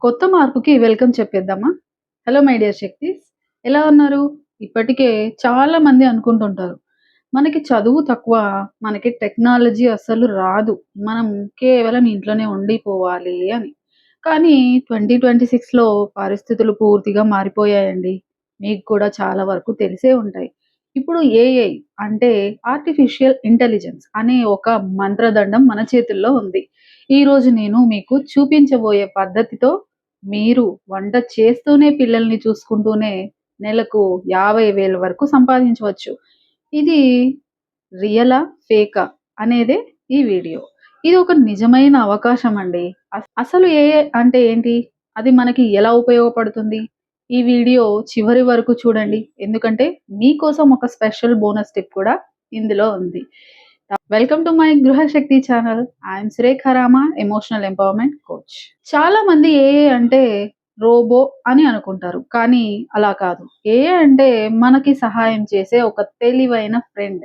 కొత్త మార్పుకి వెల్కమ్ చెప్పేద్దామా? Hello my dear Shaktis. ఎలా ఉన్నారు? ఇప్పటికే చాలా మంది అనుకుంటుంటారు. మనకి చదువు తక్కువ, మనకి టెక్నాలజీ అస్సలు రాదు. మనం కేవలం ఇంట్లోనే ఉండిపోవాలి అని. కానీ 2026లో పరిస్థితులు పూర్తిగా మారిపోయాయండి. మీకు కూడా చాలా వరకు తెలిసే ఉంటాయి. ఇప్పుడు ఏఐ అంటే ఆర్టిఫిషియల్ ఇంటెలిజెన్స్ అనే ఒక మంత్రదండం మన చేతుల్లో ఉంది. ఈరోజు నేను మీకు చూపించబోయే పద్ధతితో మీరు వంట చేస్తూనే పిల్లల్ని చూసుకుంటూనే నెలకు 50,000 వరకు సంపాదించవచ్చు. ఇది రియలా? ఫేకా? అనేదే ఈ వీడియో. ఇది ఒక నిజమైన అవకాశం అండి. అసలు ఏఐ అంటే ఏంటి? అది మనకి ఎలా ఉపయోగపడుతుంది? ఈ వీడియో చివరి వరకు చూడండి. ఎందుకంటే మీకోసం ఒక స్పెషల్ బోనస్ టిప్ కూడా ఇందులో ఉంది. Welcome to my Gruhashakti channel. I'm Surekha Rama, emotional empowerment coach. చాలా మంది ఏఐ అంటే రోబో అని అనుకుంటారు. కానీ అలా కాదు. ఏఐ అంటే మనకి సహాయం చేసే ఒక తెలివైన ఫ్రెండ్.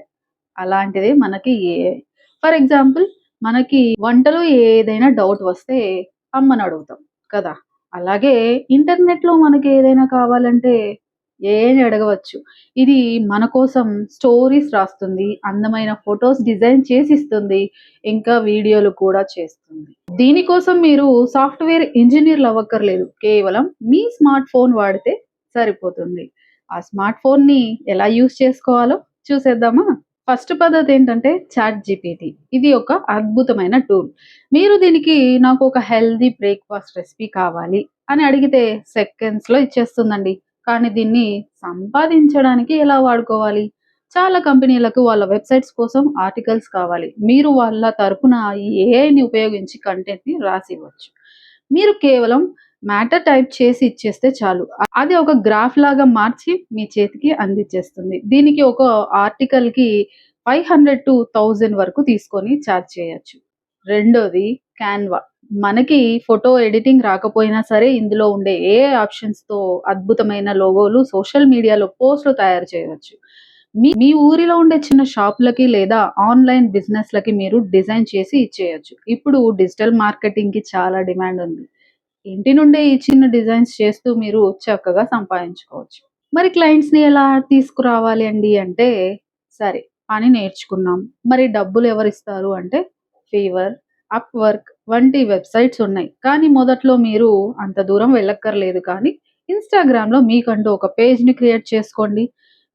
అలాంటిదే మనకి ఏఐ. ఫర్ ఎగ్జాంపుల్ మనకి వంటలో ఏదైనా డౌట్ వస్తే అమ్మని అడుగుతాం కదా! అలాగే ఇంటర్నెట్‌లో మనకి ఏదైనా కావాలంటే ఏఐని అడగవచ్చు. ఇది మన కోసం స్టోరీస్ రాస్తుంది, అందమైన ఫోటోస్ డిజైన్ చేసిస్తుంది, ఇంకా వీడియోలు కూడా చేస్తుంది. దీనికోసం మీరు సాఫ్ట్‌వేర్ ఇంజినీర్‌లు అవ్వక్కర్లేదు. కేవలం మీ స్మార్ట్ ఫోన్ వాడితే సరిపోతుంది. ఆ స్మార్ట్ ఫోన్‌ని ఎలా యూజ్ చేసుకోవాలో చూసేద్దామా? ఫస్ట్ పద్ధతి ఏంటంటే చాట్ జీపీటీ. ఇది ఒక అద్భుతమైన టూల్. మీరు దీనికి నాకు ఒక హెల్తీ బ్రేక్‌ఫాస్ట్ రెసిపీ కావాలి అని అడిగితే సెకండ్స్‌లో ఇచ్చేస్తుందండి. కానీ దీన్ని సంపాదించడానికి ఎలా వాడుకోవాలి? చాలా కంపెనీలకు వాళ్ళ వెబ్‌సైట్స్ కోసం ఆర్టికల్స్ కావాలి. మీరు వాళ్ళ తరపున ఈ ఏఐని ఉపయోగించి కంటెంట్‌ని రాసివ్వచ్చు. మీరు కేవలం మ్యాటర్ టైప్ చేసి ఇచ్చేస్తే చాలు. అది ఒక గ్రాఫ్ లాగా మార్చి మీ చేతికి అందించేస్తుంది. దీనికి ఒక ఆర్టికల్‌కి 500-1000 వరకు తీసుకొని చార్జ్ చేయొచ్చు. రెండోది క్యాన్వా. మనకి ఫోటో ఎడిటింగ్ రాకపోయినా సరే ఇందులో ఉండే ఏఐ ఆప్షన్స్‌తో అద్భుతమైన లోగోలు సోషల్ మీడియాలో పోస్ట్‌లు తయారు చేయవచ్చు. మీ ఊరిలో ఉండే చిన్న షాపులకి లేదా ఆన్‌లైన్ బిజినెస్‌లకి మీరు డిజైన్ చేసి ఇచ్చేయొచ్చు. ఇప్పుడు డిజిటల్ మార్కెటింగ్‌కి చాలా డిమాండ్ ఉంది. ఇంటి నుండే ఈ చిన్న డిజైన్స్ చేస్తూ మీరు చక్కగా సంపాదించుకోవచ్చు. మరి క్లయింట్స్‌ని ఎలా తీసుకురావాలి అండి అంటే, సరే పని నేర్చుకున్నాం. మరి డబ్బులు ఎవరిస్తారు అంటే ఫీవర్, అప్‌వర్క్ వంటి వెబ్‌సైట్స్ ఉన్నాయి. కానీ మొదట్లో మీరు అంత దూరం వెళ్ళక్కర్లేదు కానీ ఇన్‌స్టాగ్రామ్‌లో మీకంటూ ఒక పేజ్‌ని క్రియేట్ చేసుకోండి.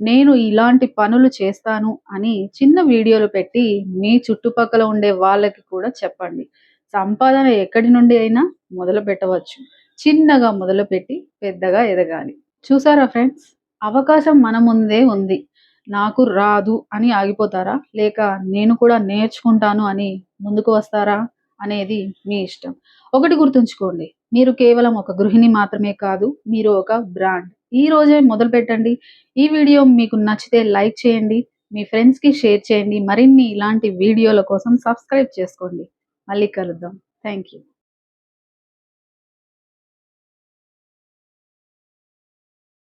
నేను ఇలాంటి పనులు చేస్తాను అని చిన్న వీడియోలు పెట్టి మీ చుట్టుపక్కల ఉండే వాళ్ళకి కూడా చెప్పండి. సంపాదన ఎక్కడి నుండి అయినా మొదలుపెట్టవచ్చు. చిన్నగా మొదలుపెట్టి పెద్దగా ఎదగాలి. చూసారా ఫ్రెండ్స్? అవకాశం మన ముందే ఉంది. నాకు రాదు అని ఆగిపోతారా? లేక నేను కూడా నేర్చుకుంటాను అని ముందుకు వస్తారా? అనేది మీ ఇష్టం. ఒకటి గుర్తుంచుకోండి. మీరు కేవలం ఒక గృహిణి మాత్రమే కాదు. మీరు ఒక బ్రాండ్. ఈ రోజే మొదలుపెట్టండి. ఈ వీడియో మీకు నచ్చితే లైక్ చేయండి. మీ ఫ్రెండ్స్‌కి షేర్ చేయండి. మరిన్ని ఇలాంటి వీడియోల కోసం సబ్స్క్రైబ్ చేసుకోండి. మళ్ళీ కలుద్దాం. Thank you.